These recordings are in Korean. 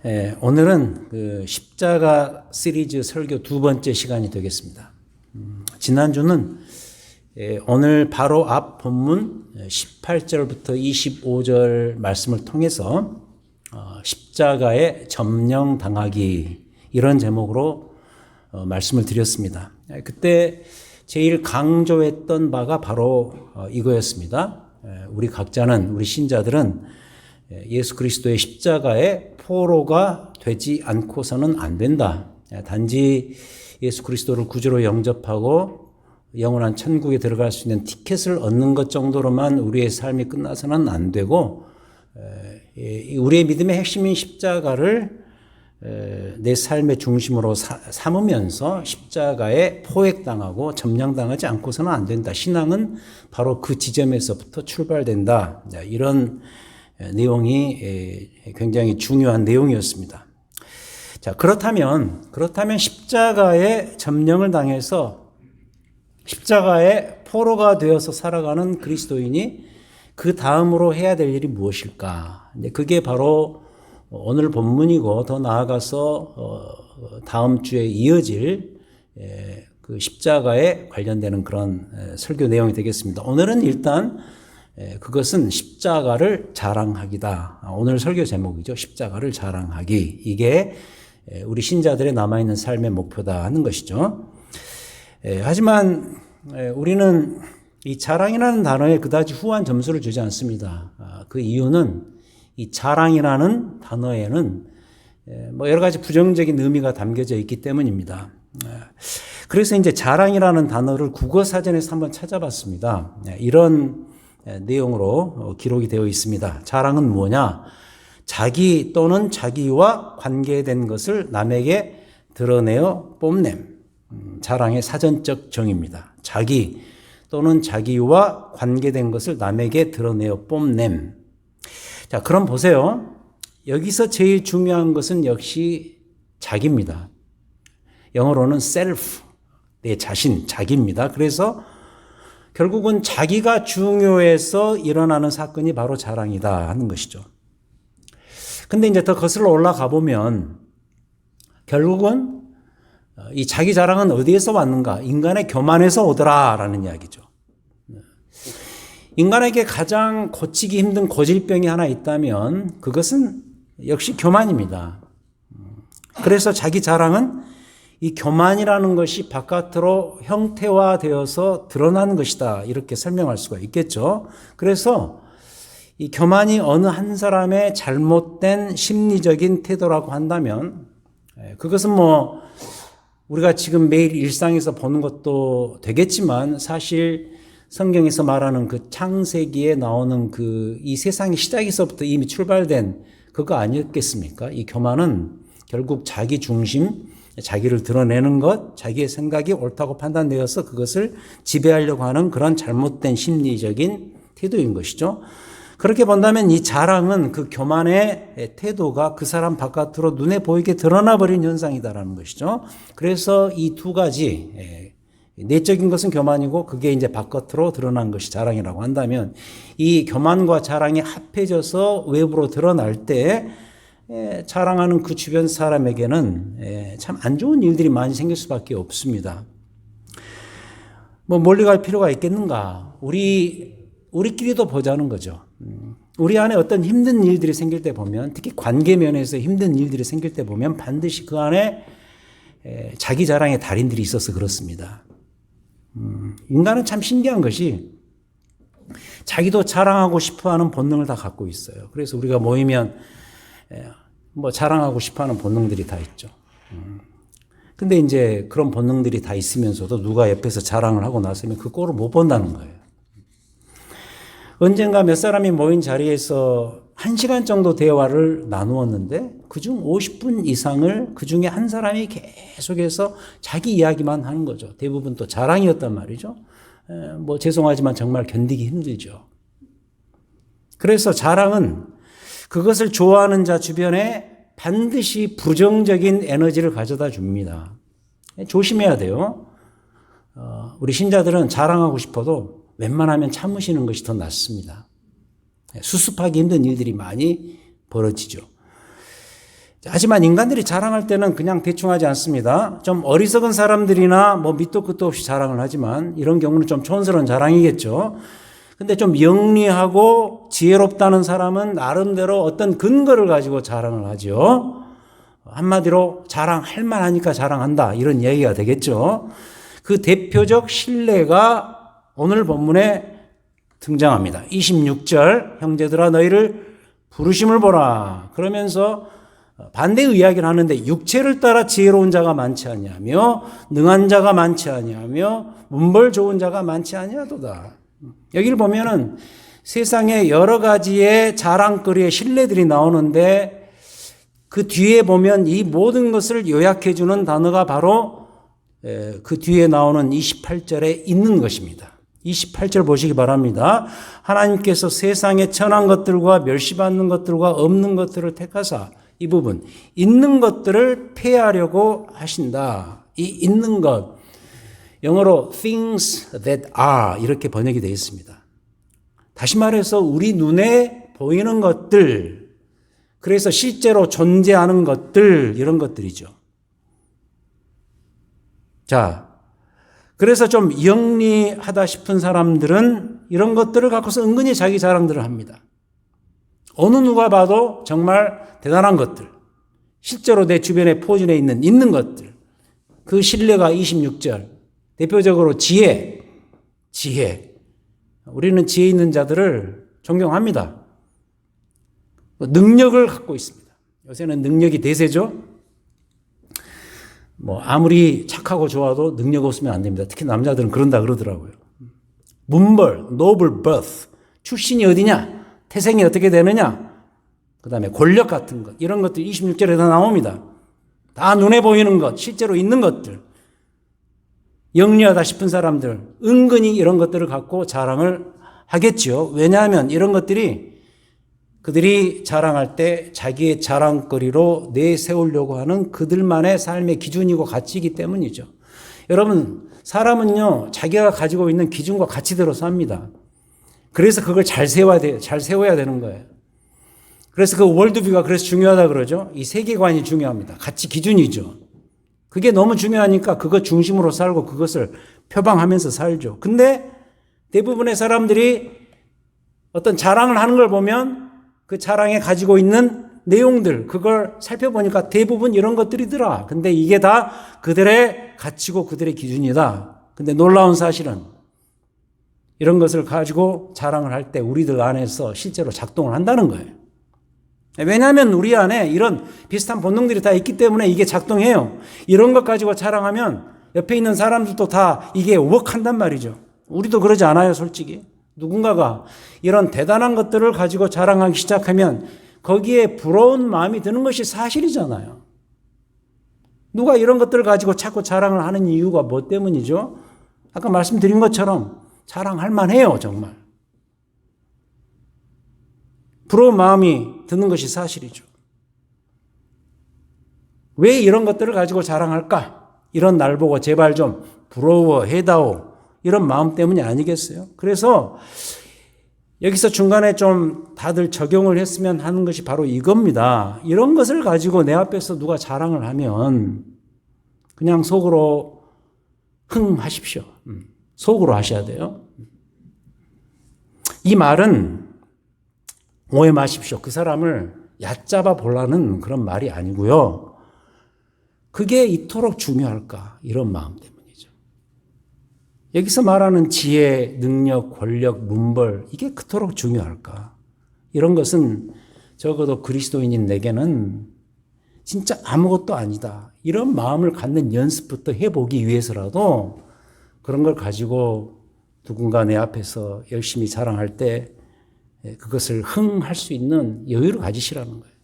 오늘은 그 십자가 시리즈 설교 두 번째 시간이 되겠습니다. 지난주는 오늘 바로 앞 본문 18절부터 25절 말씀을 통해서 십자가에 점령당하기 이런 제목으로 말씀을 드렸습니다. 그때 제일 강조했던 바가 바로 이거였습니다. 우리 각자는, 우리 신자들은 예수 그리스도의 십자가에 포로가 되지 않고서는 안 된다. 단지 예수 그리스도를 구주로 영접하고 영원한 천국에 들어갈 수 있는 티켓을 얻는 것 정도로만 우리의 삶이 끝나서는 안 되고, 우리의 믿음의 핵심인 십자가를 내 삶의 중심으로 삼으면서 십자가에 포획당하고 점령당하지 않고서는 안 된다. 신앙은 바로 그 지점에서부터 출발된다. 이런 내용이 굉장히 중요한 내용이었습니다. 자, 그렇다면 십자가에 점령을 당해서 십자가에 포로가 되어서 살아가는 그리스도인이 그 다음으로 해야 될 일이 무엇일까? 그게 바로 오늘 본문이고, 더 나아가서 다음 주에 이어질 그 십자가에 관련되는 그런 설교 내용이 되겠습니다. 오늘은 일단 그것은 십자가를 자랑하기다. 오늘 설교 제목이죠. 십자가를 자랑하기. 이게 우리 신자들의 남아있는 삶의 목표다 하는 것이죠. 하지만 우리는 이 자랑이라는 단어에 그다지 후한 점수를 주지 않습니다. 그 이유는 이 자랑이라는 단어에는 여러 가지 부정적인 의미가 담겨져 있기 때문입니다. 그래서 이제 자랑이라는 단어를 국어사전에서 한번 찾아봤습니다. 이런 내용으로 기록이 되어 있습니다. 자랑은 뭐냐? 자기 또는 자기와 관계된 것을 남에게 드러내어 뽐냄. 자랑의 사전적 정의입니다. 자기 또는 자기와 관계된 것을 남에게 드러내어 뽐냄. 자, 그럼 보세요. 여기서 제일 중요한 것은 역시 자기입니다. 영어로는 self, 내 자신, 자기입니다. 그래서 결국은 자기가 중요해서 일어나는 사건이 바로 자랑이다 하는 것이죠. 근데 이제 더 거슬러 올라가 보면 결국은 이 자기 자랑은 어디에서 왔는가? 인간의 교만에서 오더라라는 이야기죠. 인간에게 가장 고치기 힘든 고질병이 하나 있다면 그것은 역시 교만입니다. 그래서 자기 자랑은 이 교만이라는 것이 바깥으로 형태화되어서 드러나는 것이다. 이렇게 설명할 수가 있겠죠. 그래서 이 교만이 어느 한 사람의 잘못된 심리적인 태도라고 한다면 그것은 우리가 지금 매일 일상에서 보는 것도 되겠지만 사실 성경에서 말하는 그 창세기에 나오는 이 세상의 시작에서부터 이미 출발된 그거 아니었겠습니까? 이 교만은 결국 자기 중심, 자기를 드러내는 것, 자기의 생각이 옳다고 판단되어서 그것을 지배하려고 하는 그런 잘못된 심리적인 태도인 것이죠. 그렇게 본다면 이 자랑은 그 교만의 태도가 그 사람 바깥으로 눈에 보이게 드러나 버린 현상이다라는 것이죠. 그래서 이 두 가지, 내적인 것은 교만이고 그게 이제 바깥으로 드러난 것이 자랑이라고 한다면 이 교만과 자랑이 합해져서 외부로 드러날 때 자랑하는 그 주변 사람에게는 참 안 좋은 일들이 많이 생길 수밖에 없습니다. 멀리 갈 필요가 있겠는가? 우리끼리도 보자는 거죠. 우리 안에 어떤 힘든 일들이 생길 때 보면, 특히 관계 면에서 힘든 일들이 생길 때 보면 반드시 그 안에 자기 자랑의 달인들이 있어서 그렇습니다. 인간은 참 신기한 것이 자기도 자랑하고 싶어하는 본능을 다 갖고 있어요. 그래서 우리가 모이면 자랑하고 싶어하는 본능들이 다 있죠. 근데 이제 그런 본능들이 다 있으면서도 누가 옆에서 자랑을 하고 나서면 그 꼴을 못 본다는 거예요. 언젠가 몇 사람이 모인 자리에서 1시간 정도 대화를 나누었는데 그중 50분 이상을 그중에 한 사람이 계속해서 자기 이야기만 하는 거죠. 대부분 또 자랑이었단 말이죠. 죄송하지만 정말 견디기 힘들죠. 그래서 자랑은 그것을 좋아하는 자 주변에 반드시 부정적인 에너지를 가져다 줍니다. 조심해야 돼요. 우리 신자들은 자랑하고 싶어도 웬만하면 참으시는 것이 더 낫습니다. 수습하기 힘든 일들이 많이 벌어지죠. 하지만 인간들이 자랑할 때는 그냥 대충 하지 않습니다. 좀 어리석은 사람들이나 뭐 밑도 끝도 없이 자랑을 하지만 이런 경우는 좀 촌스러운 자랑이겠죠. 근데 좀 영리하고 지혜롭다는 사람은 나름대로 어떤 근거를 가지고 자랑을 하죠. 한마디로 자랑할 만하니까 자랑한다, 이런 얘기가 되겠죠. 그 대표적 신뢰가 오늘 본문에 등장합니다. 26절, 형제들아 너희를 부르심을 보라. 그러면서 반대의 이야기를 하는데, 육체를 따라 지혜로운 자가 많지 아니하며 능한 자가 많지 아니하며 문벌 좋은 자가 많지 아니하도다. 여기를 보면은 세상에 여러 가지의 자랑거리의 신뢰들이 나오는데, 그 뒤에 보면 이 모든 것을 요약해 주는 단어가 바로 그 뒤에 나오는 28절에 있는 것입니다. 28절 보시기 바랍니다. 하나님께서 세상에 천한 것들과 멸시받는 것들과 없는 것들을 택하사, 이 부분, 있는 것들을 폐하려고 하신다. 이 있는 것, 영어로 things that are 이렇게 번역이 되어 있습니다. 다시 말해서 우리 눈에 보이는 것들, 그래서 실제로 존재하는 것들, 이런 것들이죠. 자, 그래서 좀 영리하다 싶은 사람들은 이런 것들을 갖고서 은근히 자기 자랑들을 합니다. 어느 누가 봐도 정말 대단한 것들, 실제로 내 주변에 포진해 있는 것들, 그 신뢰가 26절, 대표적으로 지혜. 우리는 지혜 있는 자들을 존경합니다. 능력을 갖고 있습니다. 요새는 능력이 대세죠. 아무리 착하고 좋아도 능력 없으면 안 됩니다. 특히 남자들은 그런다 그러더라고요. 문벌, noble birth, 출신이 어디냐, 태생이 어떻게 되느냐, 그 다음에 권력 같은 것, 이런 것들 26절에 다 나옵니다. 다 눈에 보이는 것, 실제로 있는 것들. 영리하다 싶은 사람들, 은근히 이런 것들을 갖고 자랑을 하겠죠. 왜냐하면 이런 것들이 그들이 자랑할 때 자기의 자랑거리로 내세우려고 하는 그들만의 삶의 기준이고 가치이기 때문이죠. 여러분, 사람은요, 자기가 가지고 있는 기준과 가치대로 삽니다. 그래서 그걸 잘 세워야 되는 거예요. 그래서 그 월드뷰가 그래서 중요하다 그러죠. 이 세계관이 중요합니다. 가치 기준이죠. 그게 너무 중요하니까 그것 중심으로 살고 그것을 표방하면서 살죠. 근데 대부분의 사람들이 어떤 자랑을 하는 걸 보면 그 자랑에 가지고 있는 내용들, 그걸 살펴보니까 대부분 이런 것들이더라. 근데 이게 다 그들의 가치고 그들의 기준이다. 근데 놀라운 사실은 이런 것을 가지고 자랑을 할 때 우리들 안에서 실제로 작동을 한다는 거예요. 왜냐하면 우리 안에 이런 비슷한 본능들이 다 있기 때문에 이게 작동해요. 이런 것 가지고 자랑하면 옆에 있는 사람들도 다 이게 워크한단 말이죠. 우리도 그러지 않아요, 솔직히. 누군가가 이런 대단한 것들을 가지고 자랑하기 시작하면 거기에 부러운 마음이 드는 것이 사실이잖아요. 누가 이런 것들을 가지고 자꾸 자랑을 하는 이유가 뭐 때문이죠? 아까 말씀드린 것처럼 자랑할 만해요, 정말. 부러운 마음이 드는 것이 사실이죠. 왜 이런 것들을 가지고 자랑할까? 이런 날 보고 제발 좀 부러워해다오. 이런 마음 때문이 아니겠어요? 그래서 여기서 중간에 좀 다들 적용을 했으면 하는 것이 바로 이겁니다. 이런 것을 가지고 내 앞에서 누가 자랑을 하면 그냥 속으로 하십시오. 속으로 하셔야 돼요. 이 말은 오해 마십시오. 그 사람을 얕잡아 보려는 그런 말이 아니고요. 그게 이토록 중요할까? 이런 마음 때문이죠. 여기서 말하는 지혜, 능력, 권력, 문벌, 이게 그토록 중요할까? 이런 것은 적어도 그리스도인인 내게는 진짜 아무것도 아니다. 이런 마음을 갖는 연습부터 해보기 위해서라도 그런 걸 가지고 누군가 내 앞에서 열심히 자랑할 때 그것을 할 수 있는 여유를 가지시라는 거예요.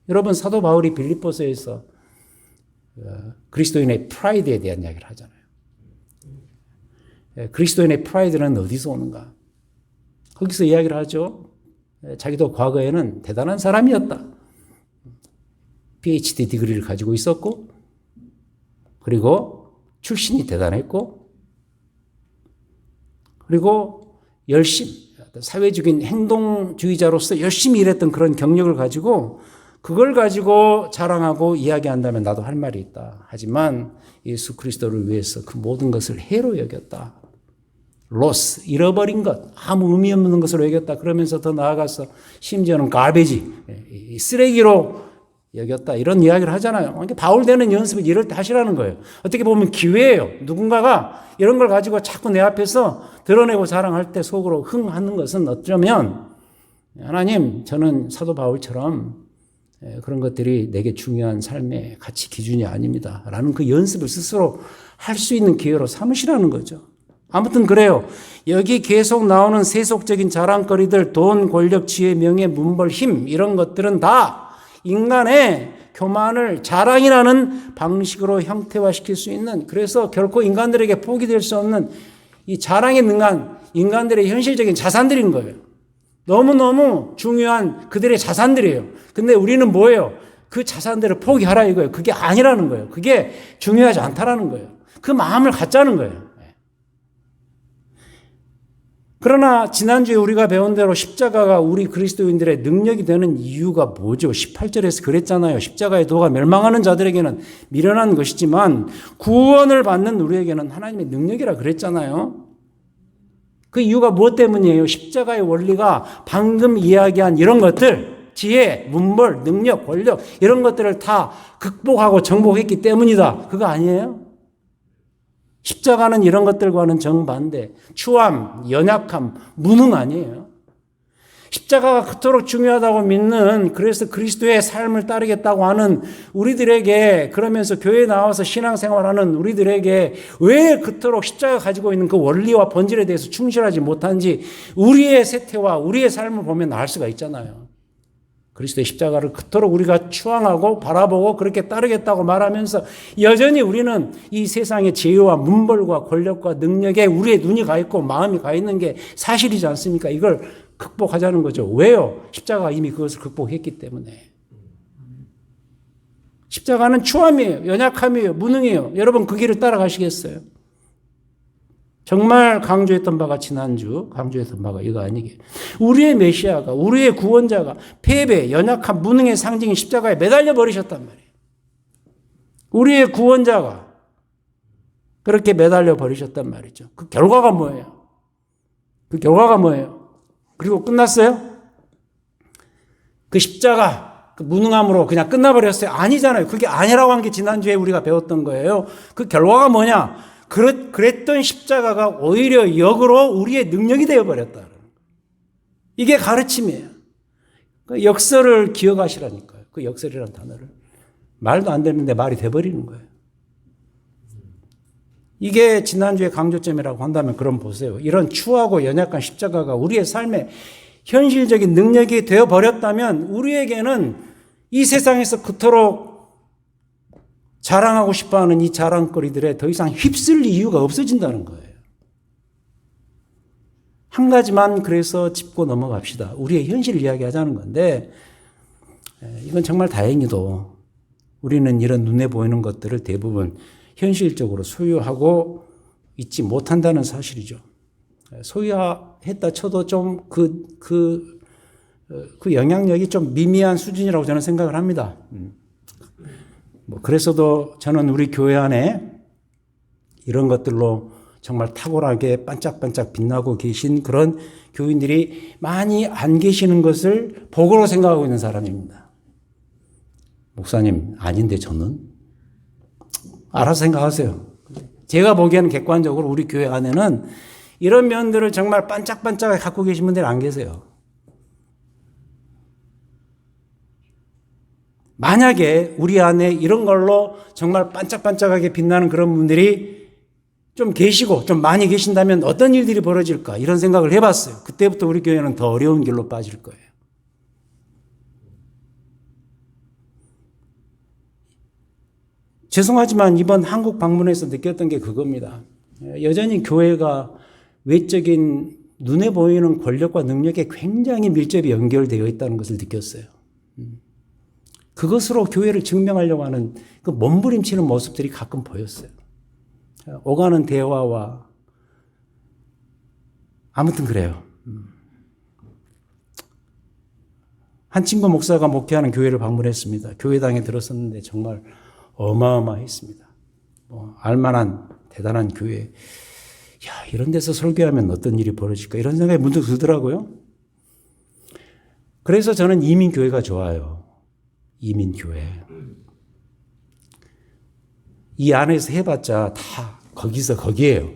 여러분, 사도 바울이 빌립보서에서 그리스도인의 프라이드에 대한 이야기를 하잖아요. 그리스도인의 프라이드는 어디서 오는가? 거기서 이야기를 하죠. 자기도 과거에는 대단한 사람이었다. PhD 디그리를 가지고 있었고, 그리고 출신이 대단했고, 그리고 사회적인 행동주의자로서 열심히 일했던 그런 경력을 가지고 그걸 가지고 자랑하고 이야기한다면 나도 할 말이 있다. 하지만 예수 그리스도를 위해서 그 모든 것을 해로 여겼다. 로스, 잃어버린 것, 아무 의미 없는 것으로 여겼다. 그러면서 더 나아가서 심지어는 가베지, 쓰레기로 여겼다. 이런 이야기를 하잖아요. 그러니까 바울 되는 연습을 이럴 때 하시라는 거예요. 어떻게 보면 기회예요. 누군가가 이런 걸 가지고 자꾸 내 앞에서 드러내고 자랑할 때 속으로 흥하는 것은 어쩌면 하나님, 저는 사도 바울처럼 그런 것들이 내게 중요한 삶의 가치 기준이 아닙니다. 라는 그 연습을 스스로 할 수 있는 기회로 삼으시라는 거죠. 아무튼 그래요. 여기 계속 나오는 세속적인 자랑거리들, 돈, 권력, 지혜, 명예, 문벌, 힘 이런 것들은 다 인간의 교만을 자랑이라는 방식으로 형태화시킬 수 있는, 그래서 결코 인간들에게 포기될 수 없는 이 자랑에 능한 인간들의 현실적인 자산들인 거예요. 너무너무 중요한 그들의 자산들이에요. 근데 우리는 뭐예요? 그 자산들을 포기하라 이거예요. 그게 아니라는 거예요. 그게 중요하지 않다라는 거예요. 그 마음을 갖자는 거예요. 그러나 지난주에 우리가 배운 대로 십자가가 우리 그리스도인들의 능력이 되는 이유가 뭐죠? 18절에서 그랬잖아요. 십자가의 도가 멸망하는 자들에게는 미련한 것이지만 구원을 받는 우리에게는 하나님의 능력이라 그랬잖아요. 그 이유가 무엇 때문이에요? 십자가의 원리가 방금 이야기한 이런 것들, 지혜, 문벌, 능력, 권력 이런 것들을 다 극복하고 정복했기 때문이다. 그거 아니에요? 십자가는 이런 것들과는 정반대, 추함, 연약함, 무능 아니에요. 십자가가 그토록 중요하다고 믿는, 그래서 그리스도의 삶을 따르겠다고 하는 우리들에게, 그러면서 교회에 나와서 신앙생활하는 우리들에게 왜 그토록 십자가 가지고 있는 그 원리와 본질에 대해서 충실하지 못한지 우리의 세태와 우리의 삶을 보면 알 수가 있잖아요. 그리스도의 십자가를 그토록 우리가 추앙하고 바라보고 그렇게 따르겠다고 말하면서 여전히 우리는 이 세상의 지혜와 문벌과 권력과 능력에 우리의 눈이 가 있고 마음이 가 있는 게 사실이지 않습니까? 이걸 극복하자는 거죠. 왜요? 십자가가 이미 그것을 극복했기 때문에. 십자가는 추함이에요. 연약함이에요. 무능이에요. 여러분 그 길을 따라가시겠어요? 정말 강조했던 바가, 지난주 강조했던 바가 이거 아니게, 우리의 메시아가, 우리의 구원자가 패배, 연약함, 무능의 상징인 십자가에 매달려 버리셨단 말이에요. 우리의 구원자가 그렇게 매달려 버리셨단 말이죠. 그 결과가 뭐예요? 그 결과가 뭐예요? 그리고 끝났어요? 그 십자가, 그 무능함으로 그냥 끝나버렸어요? 아니잖아요. 그게 아니라고 한 게 지난주에 우리가 배웠던 거예요. 그 결과가 뭐냐? 그랬던 십자가가 오히려 역으로 우리의 능력이 되어버렸다. 이게 가르침이에요. 그 역설을 기억하시라니까요. 그 역설이라는 단어를. 말도 안 되는데 말이 돼버리는 거예요. 이게 지난주에 강조점이라고 한다면 그럼 보세요. 이런 추하고 연약한 십자가가 우리의 삶의 현실적인 능력이 되어버렸다면 우리에게는 이 세상에서 그토록 자랑하고 싶어하는 이 자랑거리들에 더 이상 휩쓸 이유가 없어진다는 거예요. 한 가지만 그래서 짚고 넘어갑시다. 우리의 현실을 이야기하자는 건데, 이건 정말 다행히도 우리는 이런 눈에 보이는 것들을 대부분 현실적으로 소유하고 있지 못한다는 사실이죠. 소유했다 쳐도 좀 그 영향력이 좀 미미한 수준이라고 저는 생각을 합니다. 그래서도 저는 우리 교회 안에 이런 것들로 정말 탁월하게 반짝반짝 빛나고 계신 그런 교인들이 많이 안 계시는 것을 복으로 생각하고 있는 사람입니다. 목사님, 아닌데 저는? 알아서 생각하세요. 제가 보기에는 객관적으로 우리 교회 안에는 이런 면들을 정말 반짝반짝하게 갖고 계신 분들이 안 계세요. 만약에 우리 안에 이런 걸로 정말 반짝반짝하게 빛나는 그런 분들이 좀 계시고 좀 많이 계신다면 어떤 일들이 벌어질까 이런 생각을 해봤어요. 그때부터 우리 교회는 더 어려운 길로 빠질 거예요. 죄송하지만 이번 한국 방문에서 느꼈던 게 그겁니다. 여전히 교회가 외적인 눈에 보이는 권력과 능력에 굉장히 밀접히 연결되어 있다는 것을 느꼈어요. 그것으로 교회를 증명하려고 하는 그 몸부림치는 모습들이 가끔 보였어요. 오가는 대화와 아무튼 그래요. 한 친구 목사가 목회하는 교회를 방문했습니다. 교회당에 들었었는데 정말 어마어마했습니다. 알만한 대단한 교회. 이런 데서 설교하면 어떤 일이 벌어질까 이런 생각이 문득 들더라고요. 그래서 저는 이민교회가 좋아요. 이민교회. 이 안에서 해봤자 다 거기에요.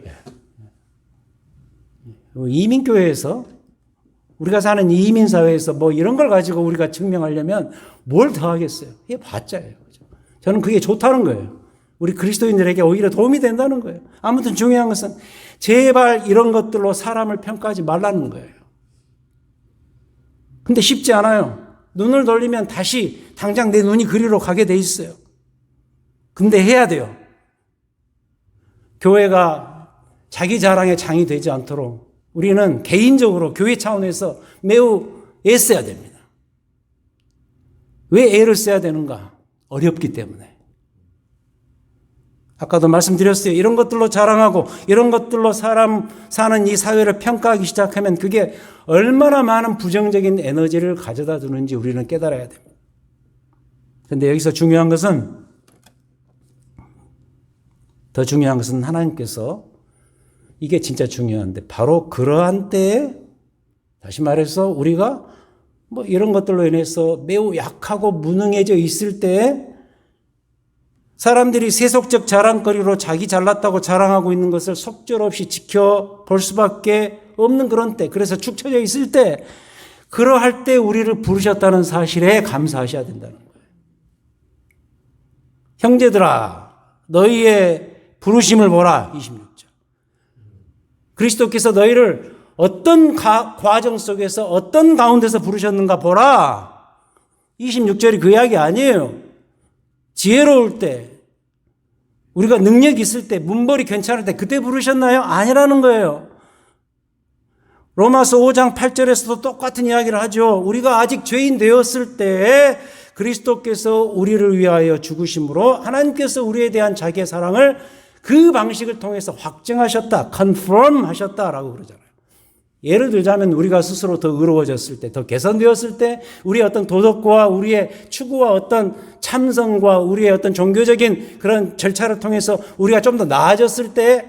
이민교회에서 우리가 사는 이민사회에서 이런 걸 가지고 우리가 증명하려면 뭘 더 하겠어요? 이게 봤자예요. 저는 그게 좋다는 거예요. 우리 그리스도인들에게 오히려 도움이 된다는 거예요. 아무튼 중요한 것은 제발 이런 것들로 사람을 평가하지 말라는 거예요. 근데 쉽지 않아요. 눈을 돌리면 다시 당장 내 눈이 그리로 가게 돼 있어요. 근데 해야 돼요. 교회가 자기 자랑의 장이 되지 않도록 우리는 개인적으로 교회 차원에서 매우 애써야 됩니다. 왜 애를 써야 되는가? 어렵기 때문에. 아까도 말씀드렸어요. 이런 것들로 자랑하고 이런 것들로 사람 사는 이 사회를 평가하기 시작하면 그게 얼마나 많은 부정적인 에너지를 가져다 주는지 우리는 깨달아야 됩니다. 그런데 여기서 더 중요한 것은 하나님께서 이게 진짜 중요한데 바로 그러한 때에 다시 말해서 우리가 이런 것들로 인해서 매우 약하고 무능해져 있을 때에 사람들이 세속적 자랑거리로 자기 잘났다고 자랑하고 있는 것을 속절없이 지켜볼 수밖에 없는 그런 때, 그래서 축 처져 있을 때, 그러할 때 우리를 부르셨다는 사실에 감사하셔야 된다는 거예요. 형제들아, 너희의 부르심을 보라. 26절. 그리스도께서 너희를 어떤 과정 속에서 어떤 가운데서 부르셨는가 보라. 26절이 그 이야기 아니에요. 지혜로울 때, 우리가 능력 있을 때, 문벌이 괜찮을 때 그때 부르셨나요? 아니라는 거예요. 로마서 5장 8절에서도 똑같은 이야기를 하죠. 우리가 아직 죄인 되었을 때 그리스도께서 우리를 위하여 죽으심으로 하나님께서 우리에 대한 자기의 사랑을 그 방식을 통해서 확증하셨다, confirm 하셨다라고 그러잖아요. 예를 들자면 우리가 스스로 더 의로워졌을 때, 더 개선되었을 때, 우리의 어떤 도덕과 우리의 추구와 어떤 참성과 우리의 어떤 종교적인 그런 절차를 통해서 우리가 좀 더 나아졌을 때,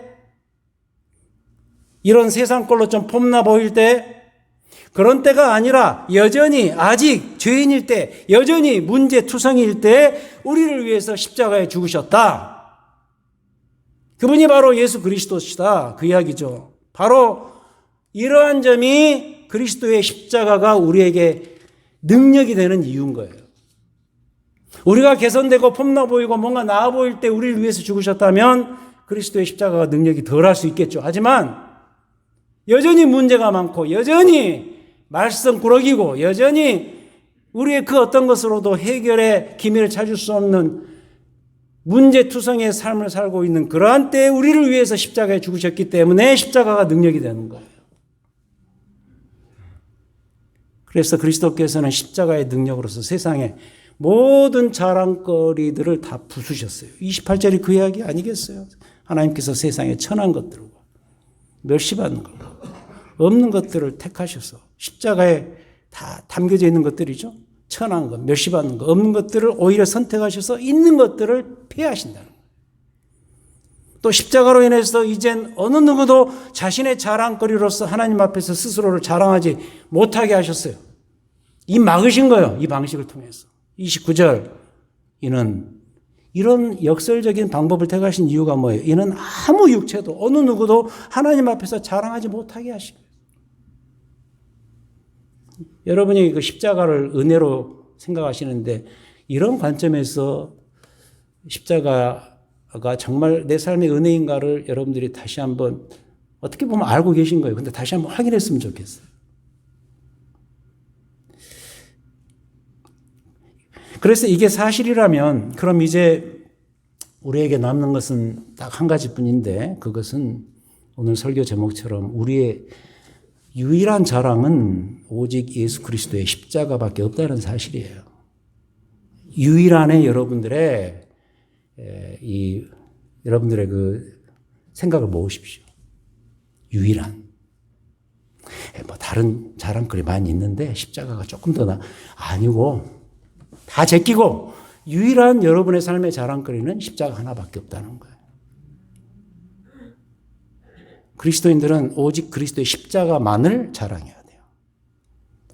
이런 세상 꼴로 좀 폼나 보일 때, 그런 때가 아니라 여전히 아직 죄인일 때, 여전히 문제투성이일 때 우리를 위해서 십자가에 죽으셨다. 그분이 바로 예수 그리스도시다. 그 이야기죠. 바로 이러한 점이 그리스도의 십자가가 우리에게 능력이 되는 이유인 거예요. 우리가 개선되고 폼나 보이고 뭔가 나아 보일 때 우리를 위해서 죽으셨다면 그리스도의 십자가가 능력이 덜할 수 있겠죠. 하지만 여전히 문제가 많고 여전히 말썽꾸러기고 여전히 우리의 그 어떤 것으로도 해결의 기미를 찾을 수 없는 문제투성이의 삶을 살고 있는 그러한 때에 우리를 위해서 십자가에 죽으셨기 때문에 십자가가 능력이 되는 거예요. 그래서 그리스도께서는 십자가의 능력으로서 세상에 모든 자랑거리들을 다 부수셨어요. 28절이 그 이야기 아니겠어요? 하나님께서 세상에 천한 것들과 멸시받는 것, 없는 것들을 택하셔서 십자가에 다 담겨져 있는 것들이죠. 천한 것, 멸시받는 것, 없는 것들을 오히려 선택하셔서 있는 것들을 폐하신다는 거예요. 또 십자가로 인해서 이젠 어느 누구도 자신의 자랑거리로서 하나님 앞에서 스스로를 자랑하지 못하게 하셨어요. 이 막으신 거예요. 이 방식을 통해서. 29절. 이는 이런 역설적인 방법을 택하신 이유가 뭐예요? 이는 아무 육체도 어느 누구도 하나님 앞에서 자랑하지 못하게 하시고 여러분이 그 십자가를 은혜로 생각하시는데 이런 관점에서 십자가가 정말 내 삶의 은혜인가를 여러분들이 다시 한번 어떻게 보면 알고 계신 거예요. 근데 다시 한번 확인했으면 좋겠어요. 그래서 이게 사실이라면 그럼 이제 우리에게 남는 것은 딱 한 가지뿐인데 그것은 오늘 설교 제목처럼 우리의 유일한 자랑은 오직 예수 그리스도의 십자가밖에 없다는 사실이에요. 유일한의 여러분들의 여러분들의 그 생각을 모으십시오. 유일한. 뭐 다른 자랑거리 많이 있는데 십자가가 조금 더 아니고 다 제끼고 유일한 여러분의 삶의 자랑거리는 십자가 하나밖에 없다는 거예요. 그리스도인들은 오직 그리스도의 십자가만을 자랑해야 돼요.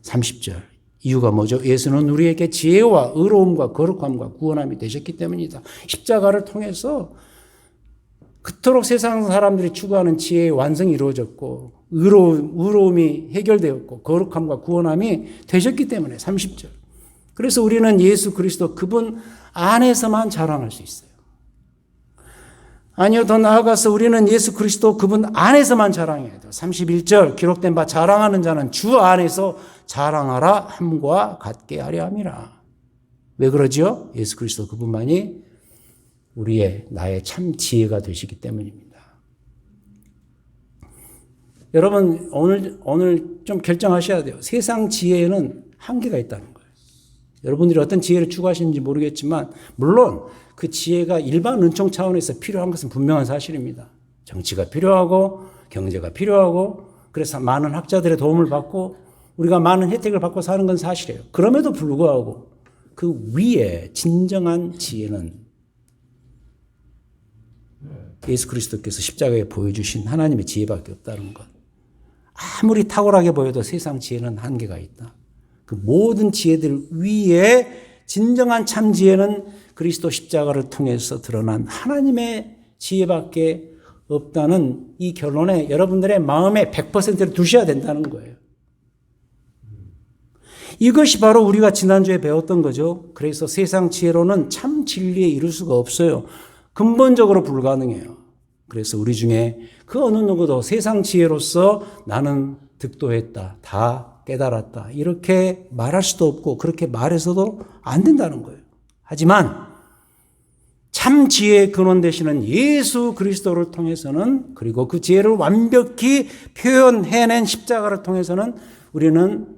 30절. 이유가 뭐죠? 예수는 우리에게 지혜와 의로움과 거룩함과 구원함이 되셨기 때문이다. 십자가를 통해서 그토록 세상 사람들이 추구하는 지혜의 완성이 이루어졌고 의로움이 해결되었고 거룩함과 구원함이 되셨기 때문에 30절. 그래서 우리는 예수 그리스도 그분 안에서만 자랑할 수 있어요. 아니요, 더 나아가서 우리는 예수 그리스도 그분 안에서만 자랑해야 돼요. 31절 기록된 바 자랑하는 자는 주 안에서 자랑하라 함과 같게 하려 함이라. 왜 그러죠? 예수 그리스도 그분만이 나의 참 지혜가 되시기 때문입니다. 여러분 오늘 좀 결정하셔야 돼요. 세상 지혜에는 한계가 있다는 거예요. 여러분들이 어떤 지혜를 추구하시는지 모르겠지만 물론 그 지혜가 일반 은총 차원에서 필요한 것은 분명한 사실입니다. 정치가 필요하고 경제가 필요하고 그래서 많은 학자들의 도움을 받고 우리가 많은 혜택을 받고 사는 건 사실이에요. 그럼에도 불구하고 그 위에 진정한 지혜는 예수 그리스도께서 십자가에 보여주신 하나님의 지혜밖에 없다는 것. 아무리 탁월하게 보여도 세상 지혜는 한계가 있다. 그 모든 지혜들 위에 진정한 참 지혜는 그리스도 십자가를 통해서 드러난 하나님의 지혜밖에 없다는 이 결론에 여러분들의 마음의 100%를 두셔야 된다는 거예요. 이것이 바로 우리가 지난주에 배웠던 거죠. 그래서 세상 지혜로는 참 진리에 이룰 수가 없어요. 근본적으로 불가능해요. 그래서 우리 중에 그 어느 누구도 세상 지혜로서 나는 득도했다, 다 깨달았다 이렇게 말할 수도 없고 그렇게 말해서도 안 된다는 거예요. 하지만 참 지혜의 근원 되시는 예수 그리스도를 통해서는 그리고 그 지혜를 완벽히 표현해낸 십자가를 통해서는 우리는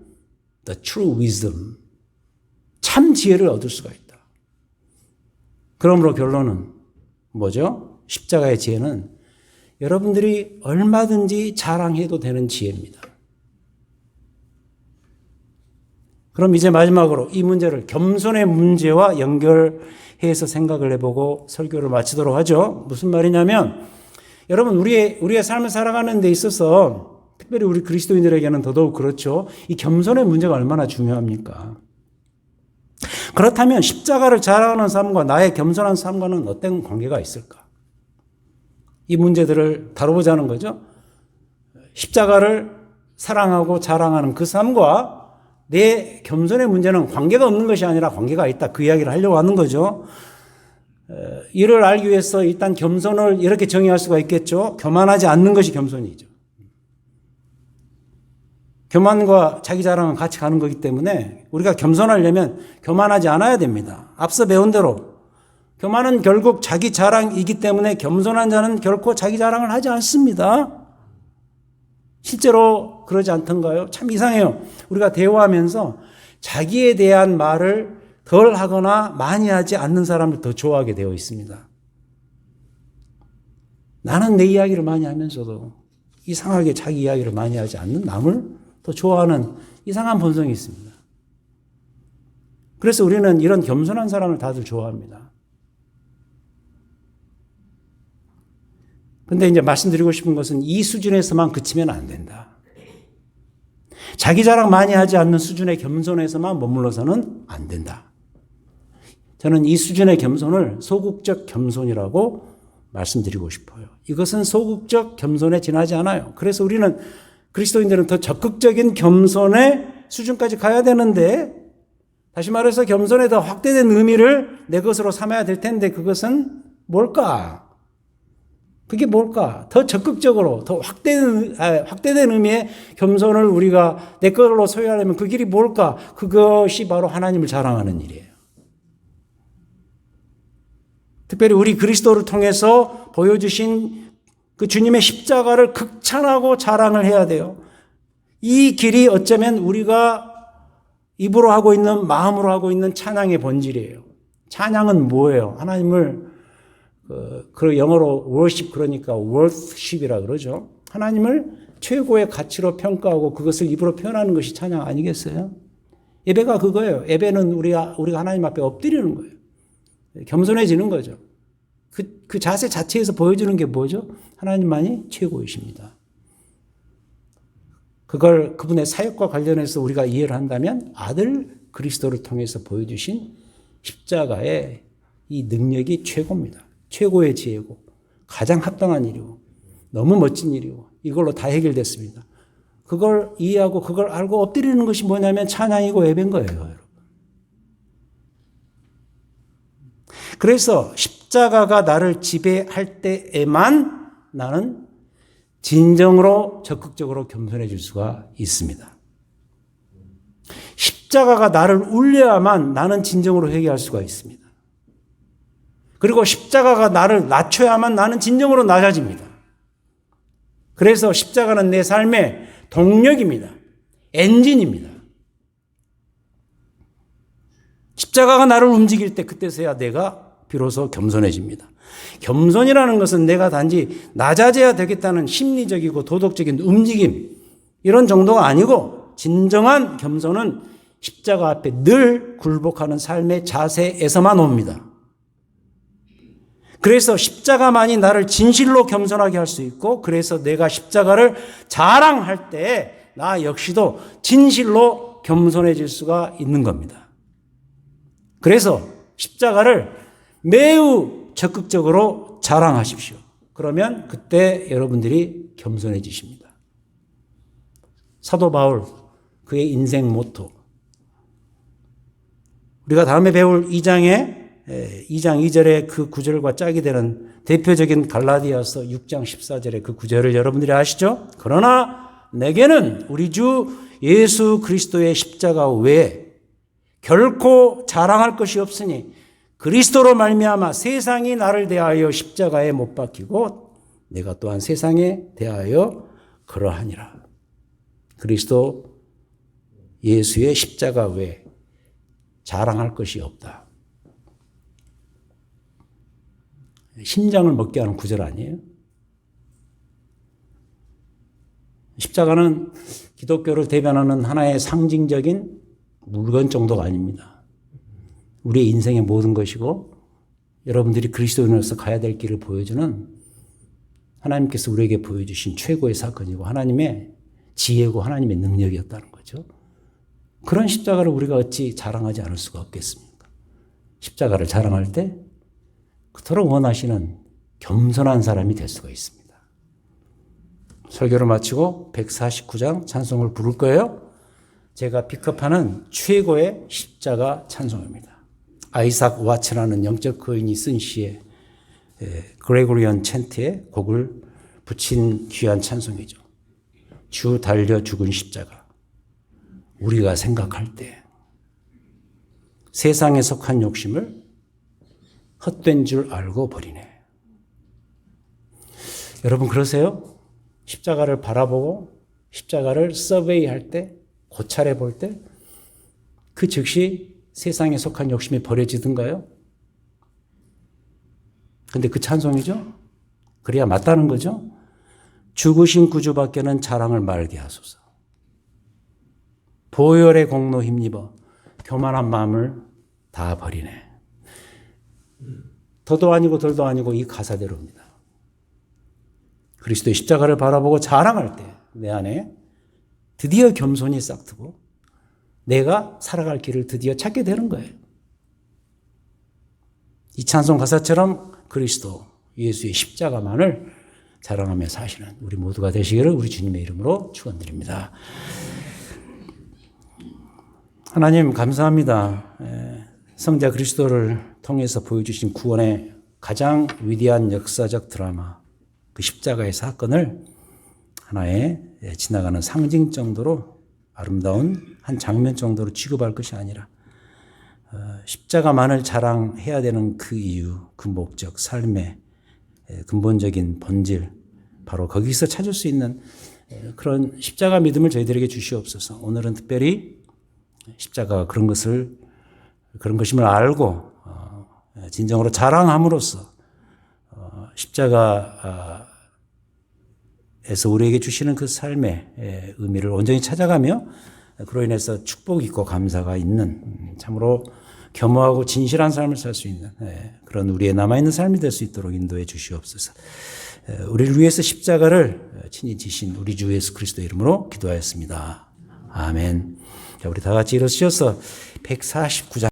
the true wisdom, 참 지혜를 얻을 수가 있다. 그러므로 결론은 뭐죠? 십자가의 지혜는 여러분들이 얼마든지 자랑해도 되는 지혜입니다. 그럼 이제 마지막으로 이 문제를 겸손의 문제와 연결해서 생각을 해보고 설교를 마치도록 하죠. 무슨 말이냐면 여러분 우리의 삶을 살아가는 데 있어서 특별히 우리 그리스도인들에게는 더더욱 그렇죠. 이 겸손의 문제가 얼마나 중요합니까? 그렇다면 십자가를 자랑하는 삶과 나의 겸손한 삶과는 어떤 관계가 있을까? 이 문제들을 다뤄보자는 거죠. 십자가를 사랑하고 자랑하는 그 삶과 내 겸손의 문제는 관계가 없는 것이 아니라 관계가 있다. 그 이야기를 하려고 하는 거죠. 이를 알기 위해서 일단 겸손을 이렇게 정의할 수가 있겠죠. 교만하지 않는 것이 겸손이죠. 교만과 자기 자랑은 같이 가는 거기 때문에 우리가 겸손하려면 교만하지 않아야 됩니다. 앞서 배운 대로 교만은 결국 자기 자랑이기 때문에 겸손한 자는 결코 자기 자랑을 하지 않습니다. 실제로 그러지 않던가요? 참 이상해요. 우리가 대화하면서 자기에 대한 말을 덜 하거나 많이 하지 않는 사람을 더 좋아하게 되어 있습니다. 나는 내 이야기를 많이 하면서도 이상하게 자기 이야기를 많이 하지 않는 남을 더 좋아하는 이상한 본성이 있습니다. 그래서 우리는 이런 겸손한 사람을 다들 좋아합니다. 근데 이제 말씀드리고 싶은 것은 이 수준에서만 그치면 안 된다. 자기 자랑 많이 하지 않는 수준의 겸손에서만 머물러서는 안 된다. 저는 이 수준의 겸손을 소극적 겸손이라고 말씀드리고 싶어요. 이것은 소극적 겸손에 지나지 않아요. 그래서 우리는 그리스도인들은 더 적극적인 겸손의 수준까지 가야 되는데 다시 말해서 겸손의 더 확대된 의미를 내 것으로 삼아야 될 텐데 그것은 뭘까? 그게 뭘까? 더 적극적으로, 더 확대된 의미의 겸손을 우리가 내 걸로 소유하려면 그 길이 뭘까? 그것이 바로 하나님을 자랑하는 일이에요. 특별히 우리 그리스도를 통해서 보여주신 그 주님의 십자가를 극찬하고 자랑을 해야 돼요. 이 길이 어쩌면 우리가 입으로 하고 있는, 마음으로 하고 있는 찬양의 본질이에요. 찬양은 뭐예요? 하나님을 그 영어로 worship 그러니까 worship이라 그러죠. 하나님을 최고의 가치로 평가하고 그것을 입으로 표현하는 것이 찬양 아니겠어요? 예배가 그거예요. 예배는 우리가 하나님 앞에 엎드리는 거예요. 겸손해지는 거죠. 그 자세 자체에서 보여주는 게 뭐죠? 하나님만이 최고이십니다. 그걸 그분의 사역과 관련해서 우리가 이해를 한다면 아들 그리스도를 통해서 보여주신 십자가의 이 능력이 최고입니다. 최고의 지혜고 가장 합당한 일이고 너무 멋진 일이고 이걸로 다 해결됐습니다. 그걸 이해하고 그걸 알고 엎드리는 것이 뭐냐면 찬양이고 예배인 거예요, 여러분. 그래서 십자가가 나를 지배할 때에만 나는 진정으로 적극적으로 겸손해질 수가 있습니다. 십자가가 나를 울려야만 나는 진정으로 회개할 수가 있습니다. 그리고 십자가가 나를 낮춰야만 나는 진정으로 낮아집니다. 그래서 십자가는 내 삶의 동력입니다. 엔진입니다. 십자가가 나를 움직일 때 그때서야 내가 비로소 겸손해집니다. 겸손이라는 것은 내가 단지 낮아져야 되겠다는 심리적이고 도덕적인 움직임 이런 정도가 아니고 진정한 겸손은 십자가 앞에 늘 굴복하는 삶의 자세에서만 옵니다. 그래서 십자가만이 나를 진실로 겸손하게 할 수 있고 그래서 내가 십자가를 자랑할 때 나 역시도 진실로 겸손해질 수가 있는 겁니다. 그래서 십자가를 매우 적극적으로 자랑하십시오. 그러면 그때 여러분들이 겸손해지십니다. 사도 바울 그의 인생 모토 우리가 다음에 배울 2장 2절의 그 구절과 짝이 되는 대표적인 갈라디아서 6장 14절의 그 구절을 여러분들이 아시죠? 그러나 내게는 우리 주 예수 그리스도의 십자가 외에 결코 자랑할 것이 없으니 그리스도로 말미암아 세상이 나를 대하여 십자가에 못 박히고 내가 또한 세상에 대하여 그러하니라. 그리스도 예수의 십자가 외에 자랑할 것이 없다. 심장을 먹게 하는 구절 아니에요? 십자가는 기독교를 대변하는 하나의 상징적인 물건 정도가 아닙니다. 우리의 인생의 모든 것이고 여러분들이 그리스도인으로서 가야 될 길을 보여주는 하나님께서 우리에게 보여주신 최고의 사건이고 하나님의 지혜고 하나님의 능력이었다는 거죠. 그런 십자가를 우리가 어찌 자랑하지 않을 수가 없겠습니까? 십자가를 자랑할 때 그토록 원하시는 겸손한 사람이 될 수가 있습니다. 설교를 마치고 149장 찬송을 부를 거예요. 제가 픽업하는 최고의 십자가 찬송입니다. 아이삭 와츠라는 영적 거인이 쓴 시에 그레고리안 챈트에 곡을 붙인 귀한 찬송이죠. 주 달려 죽은 십자가. 우리가 생각할 때 세상에 속한 욕심을 헛된 줄 알고 버리네. 여러분 그러세요? 십자가를 바라보고 십자가를 서베이 할 때, 고찰해 볼 때 그 즉시 세상에 속한 욕심이 버려지던가요? 근데 그 찬송이죠? 그래야 맞다는 거죠? 죽으신 구주밖에는 자랑을 말게 하소서. 보혈의 공로 힘입어 교만한 마음을 다 버리네. 더도 아니고 덜도 아니고 이 가사대로입니다. 그리스도의 십자가를 바라보고 자랑할 때 내 안에 드디어 겸손이 싹트고 내가 살아갈 길을 드디어 찾게 되는 거예요. 이 찬송 가사처럼 그리스도 예수의 십자가만을 자랑하며 사시는 우리 모두가 되시기를 우리 주님의 이름으로 축원드립니다. 하나님 감사합니다. 성자 그리스도를 통해서 보여주신 구원의 가장 위대한 역사적 드라마 그 십자가의 사건을 하나의 지나가는 상징 정도로 아름다운 한 장면 정도로 취급할 것이 아니라 십자가만을 자랑해야 되는 그 이유, 그 목적, 삶의 근본적인 본질 바로 거기서 찾을 수 있는 그런 십자가 믿음을 저희들에게 주시옵소서. 오늘은 특별히 십자가가 그런 것임을 알고 진정으로 자랑함으로써 십자가의 하나님께서 우리에게 주시는 그 삶의 의미를 온전히 찾아가며 그로 인해서 축복이 있고 감사가 있는 참으로 겸허하고 진실한 삶을 살 수 있는 그런 우리의 남아있는 삶이 될 수 있도록 인도해 주시옵소서. 우리를 위해서 십자가를 친히 지신 우리 주 예수 그리스도의 이름으로 기도하였습니다. 아멘. 자, 우리 다 같이 일어서셔서 149장